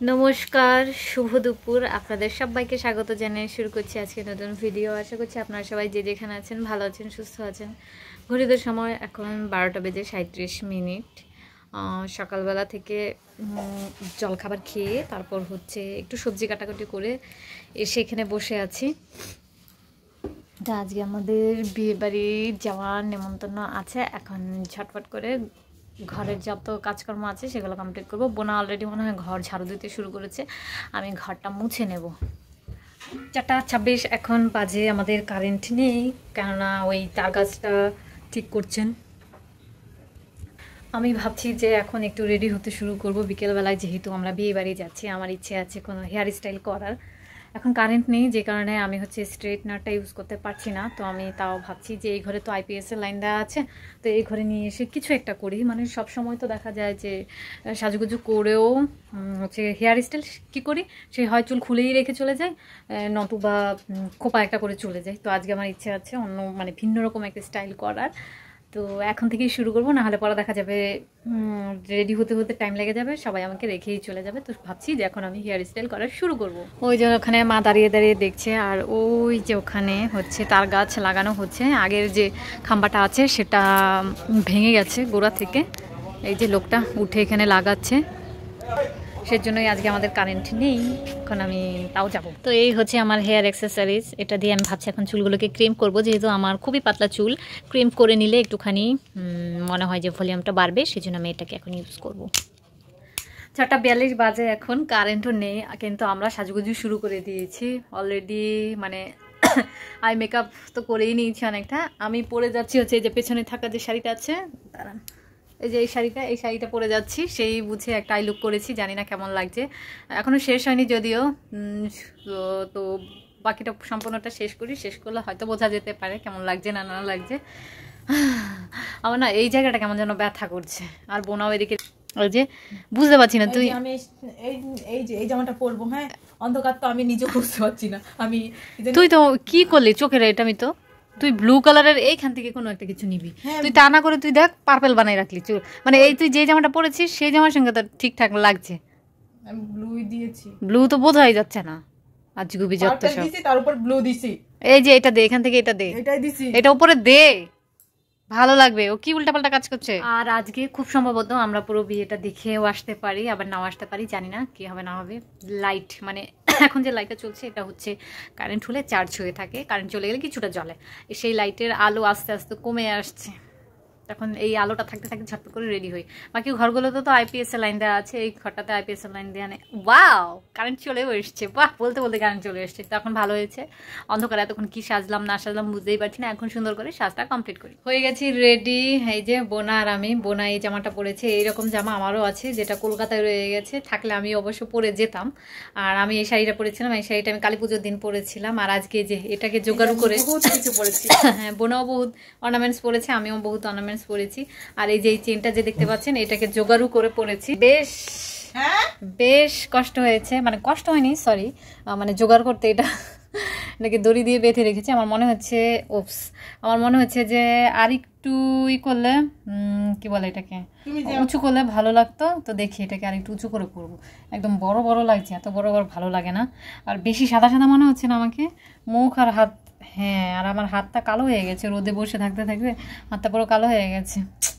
নমস্কার, শুভ দুপুর। আপনাদের সবাইকে স্বাগত জানিয়ে শুরু করছি আজকে নতুন ভিডিও। আশা করছি আপনারা সবাই যে যেখানে আছেন ভালো আছেন, সুস্থ আছেন। ঘড়িতে সময় এখন 12টা বেজে 37 মিনিট। সকালবেলা থেকে জলখাবার খেয়ে তারপর হচ্ছে একটু সবজি কাটাকুটি করে এসে এখানে বসে আছি। তা আজকে আমাদের বিয়েবাড়ি যাওয়ার নেমন্তন্ন আছে। এখন ঝটপট করে ঘরের যত কাজকর্ম আছে সেগুলো কমপ্লিট করবো। বোনা অলরেডি মনে হয় ঘর ঝাড়ু দিতে শুরু করেছে, আমি ঘরটা মুছে নেব। 4:26 এখন বাজে। আমাদের কারেন্ট নেই, কেননা ওই তার গাছটা ঠিক করছেন। আমি ভাবছি যে এখন একটু রেডি হতে শুরু করব বিকেলবেলায়, যেহেতু আমরা বিয়ে বাড়ি যাচ্ছি। আমার ইচ্ছে আছে কোনো হেয়ার স্টাইল করার। এখন কারেন্ট নেই, যে কারণে আমি হচ্ছে স্ট্রেটনারটা ইউজ করতে পারছি না। তো আমি তাও ভাবছি যে এই ঘরে তো আইপিএসের লাইন দেওয়া আছে, তো এই ঘরে নিয়ে এসে কিছু একটা করি। মানে সব সময় তো দেখা যায় যে সাজুগুজু করেও হচ্ছে হেয়ার স্টাইল কী করি, সে হয় চুল খুলেই রেখে চলে যায়, নতুবা খোপা একটা করে চলে যায়। তো আজকে আমার ইচ্ছে আছে অন্য মানে ভিন্ন রকম একটা স্টাইল করার। তো এখন থেকেই শুরু করবো, নাহলে পরে দেখা যাবে রেডি হতে হতে টাইম লেগে যাবে, সবাই আমাকে রেখেই চলে যাবে। তো ভাবছি যে এখন আমি হেয়ার স্টাইল করা শুরু করব। ওই যে ওখানে মা দাঁড়িয়ে দাঁড়িয়ে দেখছে, আর ওই যে ওখানে হচ্ছে তার গাছ লাগানো হচ্ছে। আগের যে খাম্বাটা আছে সেটা ভেঙে গেছে গোড়া থেকে। এই যে লোকটা উঠে এখানে লাগাচ্ছে, সেজন্যই আজকে আমাদের কারেন্ট নেই। এখন আমি তাও যাব। তো এই হচ্ছে আমার হেয়ার অ্যাক্সেসরিজ। এটা দিয়ে আমি ভাবছি এখন চুলগুলোকে ক্রিম করব, যেহেতু আমার খুবই পাতলা চুল। ক্রিম করে নিলে একটুখানি মনে হয় যে ভলিউমটা বাড়বে, সেজন্য আমি এটাকে এখন ইউজ করব। 4:42 বাজে এখন, কারেন্টও নেই, কিন্তু আমরা সাজুগুজু শুরু করে দিয়েছি অলরেডি। মানে আই মেকআপ তো করেই নিয়েছি অনেকটা। আমি পরে যাচ্ছি হচ্ছে এই যে পেছনে থাকা যে শাড়িটা আছে, দাঁড়ান, এই যে এই শাড়িটা পরে যাচ্ছি। সেই বুঝে একটা আই লুক করেছি, জানি না কেমন লাগছে। এখনও শেষ হয়নি যদিও, তো বাকিটা সম্পূর্ণটা শেষ করি। শেষ করলে হয়তো বোঝা যেতে পারে কেমন লাগছে না লাগছে। আমার না এই জায়গাটা কেমন যেন ব্যথা করছে। আর বোনাও এদিকে, ওই যে বুঝতে পারছি না। তুই আমি এই জামাটা পরবো, হ্যাঁ অন্ধকার তো আমি নিজে বুঝতে পারছি না। তুই তো কি করলি চোখের এটা? আমি তো তুই ব্লু কালারের এইখান থেকে কোনো একটা কিছু নিবি, তুই তা না করে তুই দেখ পার্পেল বানাই রাখলি চুল। মানে এই তুই যে জামাটা পরেছিস সেই জামার সঙ্গে তো ঠিকঠাক লাগছে। আমি ব্লুই দিয়েছি, ব্লু তো বোঝাই যাচ্ছে না। আজ গুবি যত সব দিছি, তার উপর ব্লু দিছি। এই যে এটা দে, এখান থেকে এটা দে, এটাই দিছি, এটা উপরে দে, ভালো লাগবে। ও কি উল্টাপাল্টা কাজ করছে। আর আজকে খুব সম্ভবত আমরা পুরো বিয়েটা দেখেও আসতে পারি, আবার নাও আসতে পারি, জানি না কি হবে না হবে। লাইট মানে এখন যে লাইটটা চলছে এটা হচ্ছে কারেন্ট হলে চার্জ হয়ে থাকে, কারেন্ট চলে গেলে কিছুটা জ্বলে। সেই লাইটের আলো আস্তে আস্তে কমে আসছে। তখন এই আলোটা থাকতে থাকতে ঝটপট করে রেডি হই। বাকি ঘরগুলোতে তো আইপিএস এর লাইন দেওয়া আছে, এই ঘরটাতে আইপিএস এর লাইন দেওয়া নেই। ওয়াও, কারেন্ট চলেও এসছে। বাহ, বলতে বলতে কারেন্ট চলে এসছে। তো এখন ভালো হয়েছে। অন্ধকারে এতক্ষণ কি সাজলাম না সাজলাম বুঝতেই পারছি না। এখন সুন্দর করে সাজটা কমপ্লিট করি। হয়ে গেছি রেডি। এই যে বোনা আর আমি। বোনা এই জামাটা পরেছে, এইরকম জামা আমারও আছে, যেটা কলকাতায় রয়ে গেছে, থাকলে আমি অবশ্য পরে যেতাম। আর আমি এই শাড়িটা পরেছিলাম, এই শাড়িটা আমি কালী পুজোর দিন পরেছিলাম। আর আজকে যে এটাকে জোগাড়ু করে কিছু পরেছি। হ্যাঁ, বোনাও বহুত অর্নামেন্টস পরেছে, আমিও বহুত অর্নামেন্টস পরেছি। আর এই যে এই চেনটা যে দেখতে পাচ্ছেন, এটাকে জোগাড়ু করে পরেছি। বেশ কষ্ট হয়েছে, মানে কষ্ট হয়নি, সরি, মানে জোগাড় করতে এটাকে দড়ি দিয়ে বেঁধে রেখেছি। আমার মনে হচ্ছে যে আর একটু করলে কি বলে এটাকে উঁচু করলে ভালো লাগতো। তো দেখি এটাকে আর একটু উঁচু করে পরবো। একদম বড় বড় লাগছে, এত বড় বড় ভালো লাগে না। আর বেশি সাদা সাদা মনে হচ্ছে না আমাকে, মুখ আর হাত। হ্যাঁ, আর আমার হাতটা কালো হয়ে গেছে, রোদে বসে থাকতে থাকতে হাতটা পুরো কালো হয়ে গেছে।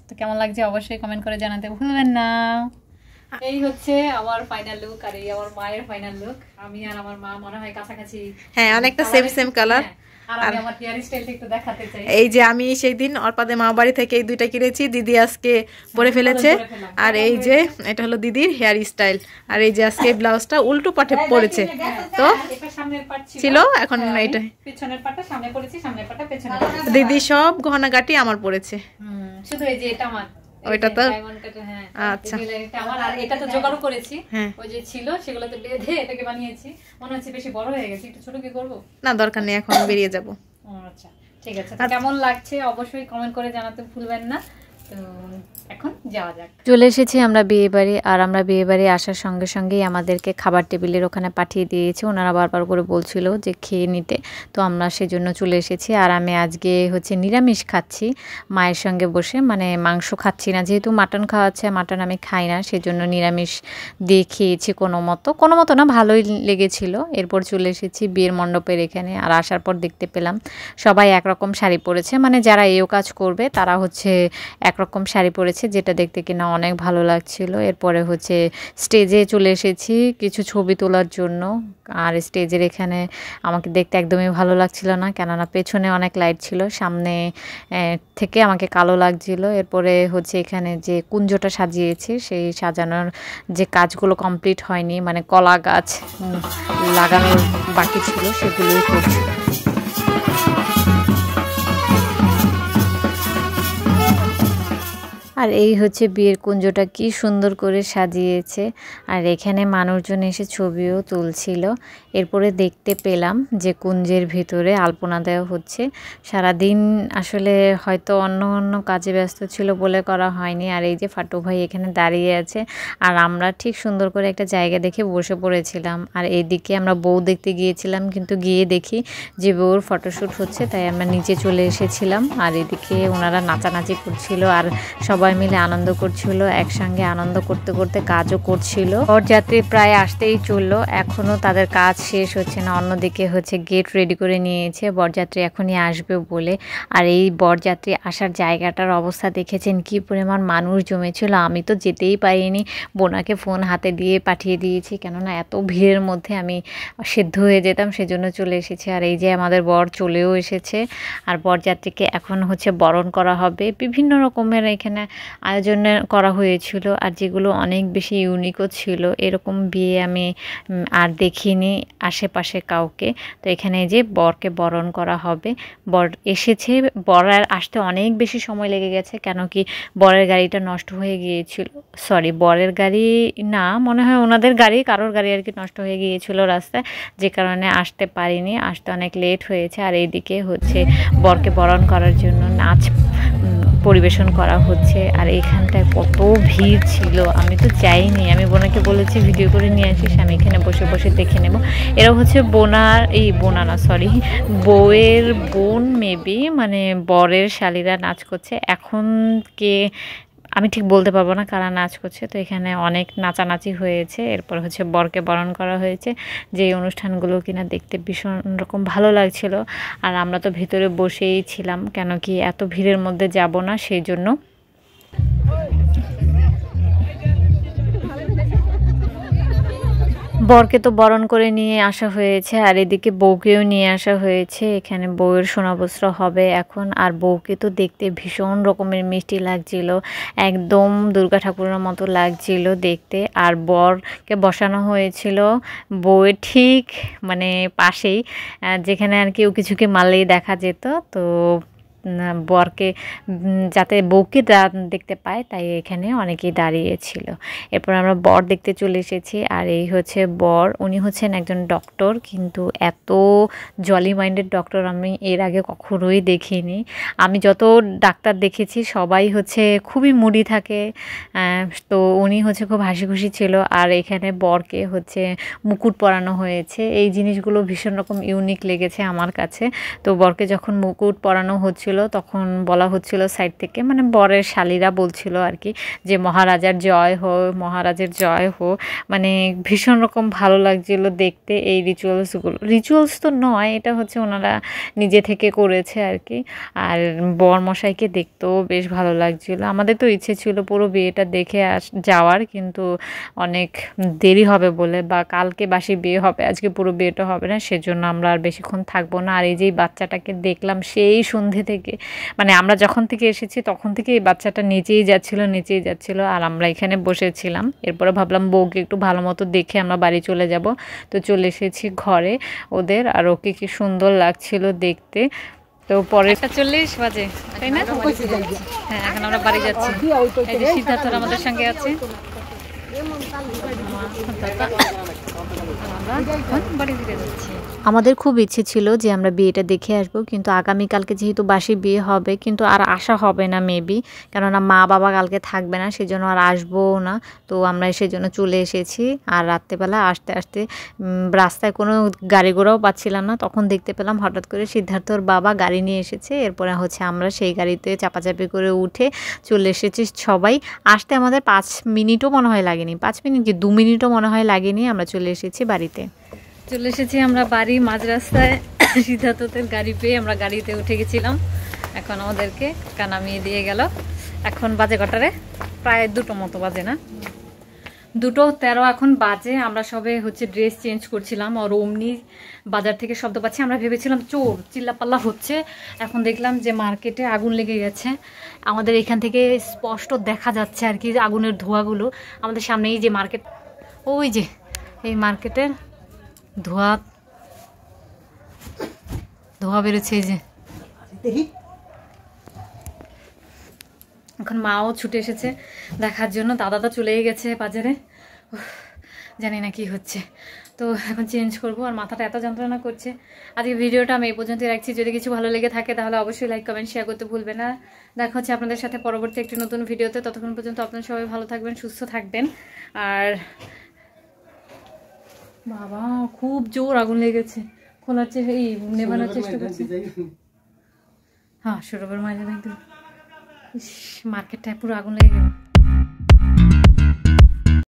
তো কেমন লাগছে অবশ্যই কমেন্ট করে জানাতে ভুলবেন না। এই হচ্ছে আমার ফাইনাল লুক, আর এই আমার মায়ের ফাইনাল লুক। আমি আর আমার মা মনে হয় কাছাকাছি, হ্যাঁ অনেকটা সেম কালার। আর আমি আমার হেয়ার স্টাইলটা একটু দেখাতে চাই। এই যে আমি সেই দিন অর্পাদের মা বাড়ি থেকে এই দুইটা কিনেছি, দিদি আজকে পরে ফেলেছে। আর এই যে এটা হলো দিদির হেয়ার স্টাইল। আর এই যে আজকে ব্লাউজটা উল্টো পাটে পড়েছে, তো ছিল এখন এইটা পিছনের পাটটা সামনে পড়েছি, সামনের পাটটা পেছনে। দিদি সব গহনাগাটি আমার পড়েছে, শুধু এই যে এটা আমার, ওইটা তো আচ্ছা আমার। আর এটা তো জোগাড় করেছি, ওই যে ছিল সেগুলোতে বেঁধে এটাকে বানিয়েছি। মনে হচ্ছে বেশি বড় হয়ে গেছে, একটু ছোট কি করব না, দরকার নেই, এখন বেরিয়ে যাব। আচ্ছা ঠিক আছে। কেমন লাগছে অবশ্যই কমেন্ট করে জানাতে ভুলবেন না। তো এখন যাওয়া যাক। চলে এসেছি আমরা বিয়ে বাড়ি, আর আমরা বিয়ে বাড়ি আসার সঙ্গে সঙ্গেই আমাদেরকে খাবার টেবিলের ওখানে পাঠিয়ে দিয়েছে। ওনারা বারবার করে বলছিল যে খেয়ে নিতে, তো আমরা সেজন্য চলে এসেছি। আর আমি আজকে হচ্ছে নিরামিষ খাচ্ছি মায়ের সঙ্গে বসে, মানে মাংস খাচ্ছি না, যেহেতু মাটন খাওয়াচ্ছে, মাটন আমি খাই না, সেজন্য নিরামিষ দিয়ে খেয়েছি কোনো মতো না, ভালোই লেগেছিল। এরপর চলে এসেছি বিয়ের মণ্ডপের এখানে, আর আসার পর দেখতে পেলাম সবাই একরকম শাড়ি পরেছে, মানে যারা এও কাজ করবে তারা হচ্ছে একরকম শাড়ি পরেছে, যেটা দেখতে কিনা অনেক ভালো লাগছিল। এরপরে হচ্ছে স্টেজে চলে এসেছি কিছু ছবি তোলার জন্য, আর স্টেজের এখানে আমাকে দেখতে একদমই ভালো লাগছিল না, কেননা পেছনে অনেক লাইট ছিল, সামনে থেকে আমাকে কালো লাগছিল। এরপরে হচ্ছে এখানে যে কুঞ্জটা সাজিয়েছি, সেই সাজানোর যে কাজগুলো কমপ্লিট হয়নি, মানে কলা গাছ লাগানোর বাকি ছিল, সেগুলোই করছি। আর এই হচ্ছে বিয়ের কুঞ্জটা কি সুন্দর করে সাজিয়েছে, আর এখানে মানুষজন এসে ছবিও তুলছিল। এরপরে দেখতে পেলাম যে কুঞ্জের ভিতরে আলপনা দেওয়া হচ্ছে। সারাদিন আসলে হয়তো অন্য কাজে ব্যস্ত ছিল বলে করা হয়নি। আর এই যে ফাটু ভাই এখানে দাঁড়িয়ে আছে, আর আমরা ঠিক সুন্দর করে একটা জায়গা দেখে বসে পড়েছিলাম। আর এইদিকে আমরা বউ দেখতে গিয়েছিলাম, কিন্তু গিয়ে দেখি যে বউর ফটোশ্যুট হচ্ছে, তাই আমরা নিচে চলে এসেছিলাম। আর এদিকে ওনারা নাচানাচি করছিল, আর সবাই মিলে আনন্দ করছিল, একসঙ্গে আনন্দ করতে করতে কাজও করছিল। বরযাত্রী প্রায় আসতেই চললো, এখনো তাদের কাজ শেষ হচ্ছে না। অন্যদিকে হচ্ছে গেট রেডি করে নিয়েছে, বরযাত্রী এখনই আসবে বলে। আর এই বরযাত্রী আসার জায়গাটার অবস্থা দেখেছেন, কি পরিমাণ মানুষ জমেছিল। আমি তো যেতেই পারিনি, বোনাকে ফোন হাতে দিয়ে পাঠিয়ে দিয়েছি, কেননা এত ভিড়ের মধ্যে আমি সিদ্ধ হয়ে যেতাম, সেজন্য চলে এসেছি। আর এই যে আমাদের বর চলেও এসেছে, আর বরযাত্রীকে এখন হচ্ছে বরণ করা হবে। বিভিন্ন রকমের এখানে আয়োজন করা হয়েছিল, আর যেগুলো অনেক বেশি ইউনিকও ছিল। এরকম বিয়ে আমি আর দেখিনি আশেপাশে কাউকে। তো এখানে যে বরকে বরণ করা হবে, বর এসেছে, বরের আসতে অনেক বেশি সময় লেগে গেছে, কেন কি বরের গাড়িটা নষ্ট হয়ে গিয়েছিল, সরি বরের গাড়ি না, মনে হয় ওনাদের গাড়ি, কারোর গাড়ি আর কি নষ্ট হয়ে গিয়েছিল রাস্তায়, যে কারণে আসতে পারিনি, আসতে অনেক লেট হয়েছে। আর এইদিকে হচ্ছে বরকে বরণ করার জন্য নাচ পরিবেশন করা হচ্ছে। আর এইখানটায় কত ভিড় ছিল, আমি তো যাইনি, আমি বোনাকে বলেছি ভিডিও করে নিয়ে আসিস, আমি এখানে বসে বসে দেখে নেব। এরা হচ্ছে বোনা না, সরি বউয়ের বোন মেবি, মানে বরের শালীরা নাচ করছে। এখন কে আমি ঠিক বলতে পারবো না কারা নাচ করছে। তো এখানে অনেক নাচানাচি হয়েছে, এরপর হচ্ছে বরকে বরণ করা হয়েছে, যে অনুষ্ঠানগুলো কিনা দেখতে ভীষণ রকম ভালো লাগছিল। আর আমরা তো ভিতরে বসেই ছিলাম, কেন কি এত ভিড়ের মধ্যে যাব না, সেই জন্য। বরকে তো বরণ করে নিয়ে আসা হয়েছে, আর এদিকে বউকেও নিয়ে আসা হয়েছে। এখানে বউয়ের সোনাবস্ত্র হবে এখন। আর বউকে তো দেখতে ভীষণ রকমের মিষ্টি লাগছিল, একদম দুর্গা ঠাকুরের মতো লাগছিল দেখতে। আর বরকে বসানো হয়েছিল বউয়ের ঠিক মানে পাশেই, যেখানে আর কেউ কিছুকে মারলেই দেখা যেত। তো বরকে যাতে বউকে দেখতে পায়, তাই এখানে অনেকেই দাঁড়িয়েছিল। এরপর আমরা বর দেখতে চলে এসেছি। আর এই হচ্ছে বর, উনি হচ্ছেন একজন ডক্টর, কিন্তু এত জলি মাইন্ডেড ডক্টর আমি এর আগে কখনোই দেখিনি। আমি যত ডাক্তার দেখেছি সবাই হচ্ছে খুবই মুডি থাকে, তো উনি হচ্ছে খুব হাসি খুশি ছিল। আর এখানে বরকে হচ্ছে মুকুট পরানো হয়েছে, এই জিনিসগুলো ভীষণ রকম ইউনিক লেগেছে আমার কাছে। তো বরকে যখন মুকুট পরানো হচ্ছিল, তখন বলা হচ্ছিল সাইড থেকে, মানে বরের শালীরা বলছিল আর কি, যে মহারাজার জয় হো, মহারাজের জয় হো। মানে ভীষণ রকম ভালো লাগছিল দেখতে এই রিচুয়ালস তো নয়, এটা হচ্ছে ওনারা নিজে থেকে করেছে আর কি। আর বর মশাইকে দেখতেও বেশ ভালো লাগছিল। আমাদের তো ইচ্ছে ছিল পুরো বিয়েটা দেখে যাওয়ার, কিন্তু অনেক দেরি হবে বলে, বা কালকে বাসি বিয়ে হবে, আজকে পুরো বিয়েটা হবে না, সেজন্য আমরা আর বেশিক্ষণ থাকবো না। আর এই যে বাচ্চাটাকে দেখলাম সেই সন্ধে থেকে, মানে আমরা যখন থেকে এসেছি তখন থেকে এই বাচ্চাটা নিচেই যাচ্ছিল, আর আমরা এখানে বসেছিলাম। এরপরে ভাবলাম বউকে একটু ভালো মতো দেখে আমরা বাড়ি চলে যাব। তো চলে এসেছি ঘরে ওদের, আর ওকে কি সুন্দর লাগছিল দেখতে। তো পরে 1:40 বাজে, তাই না? হ্যাঁ, এখন আমরা বাড়ি যাচ্ছি। এই যে সিদ্ধার্থ আমাদের সঙ্গে আছে। আমাদের খুব ইচ্ছে ছিল যে আমরা বিয়েটা দেখে আসব, কিন্তু আগামীকালকে যেহেতু বাসি বিয়ে হবে, কিন্তু আর আসা হবে না মেবি, কেননা মা বাবা কালকে থাকবে না, সেজন্য আর আসবো না। তো আমরা সেজন্য চলে এসেছি। আর রাত্রেবেলা আসতে আসতে রাস্তায় কোনো গাড়ি ঘোড়াও পাচ্ছিলাম না, তখন দেখতে পেলাম হঠাৎ করে সিদ্ধার্থর বাবা গাড়ি নিয়ে এসেছে। এরপরে হচ্ছে আমরা সেই গাড়িতে চাপাচাপি করে উঠে চলে এসেছি সবাই। আসতে আমাদের 5 মিনিটও মনে হয় লাগেনি, 5 মিনিট কি 2 মিনিটও মনে হয় লাগেনি, আমরা চলে এসেছি বাড়িতে। চলে এসেছি আমরা বাড়ি, মাঝ রাস্তায় সিদ্ধার্থদের গাড়ি পেয়ে আমরা গাড়িতে উঠে গেছিলাম। এখন আমাদেরকে নামিয়ে দিয়ে গেল। এখন বাজে কটারে? প্রায় 2টো মতো বাজে, না 2:13 এখন বাজে। আমরা সবে হচ্ছে ড্রেস চেঞ্জ করছিলাম, আর অমনি বাজার থেকে শব্দ পাচ্ছি। আমরা ভেবেছিলাম চোর চিল্লাপাল্লা হচ্ছে, এখন দেখলাম যে মার্কেটে আগুন লেগে গেছে। আমাদের এখান থেকে স্পষ্ট দেখা যাচ্ছে আর কি আগুনের ধোঁয়াগুলো। আমাদের সামনেই যে মার্কেট, ওই যে এই মার্কেটের ধোঁয়া বেরোচ্ছে, এই যে। এখন মাও ছুটে এসেছে দেখার জন্য, দাদা তো চলেই গেছে বাজারে, জানি না কি হচ্ছে। তো এখন চেঞ্জ করবো, আর মাথাটা এত যন্ত্রণা করছে। আজকে ভিডিওটা আমি এই পর্যন্ত রাখছি। যদি কিছু ভালো লেগে থাকে তাহলে অবশ্যই লাইক কমেন্ট শেয়ার করতে ভুলবেন না। দেখা হচ্ছে আপনাদের সাথে পরবর্তী একটি নতুন ভিডিওতে। ততক্ষণ পর্যন্ত আপনারা সবাই ভালো থাকবেন, সুস্থ থাকবেন। আর বাবা খুব জোর আগুন লেগেছে, খোলার চেষ্টা, এই নেভানোর চেষ্টা করছি। হ্যাঁ, সৌরভের মাঝে একদম মার্কেটটায় পুরো আগুন লেগে গেল।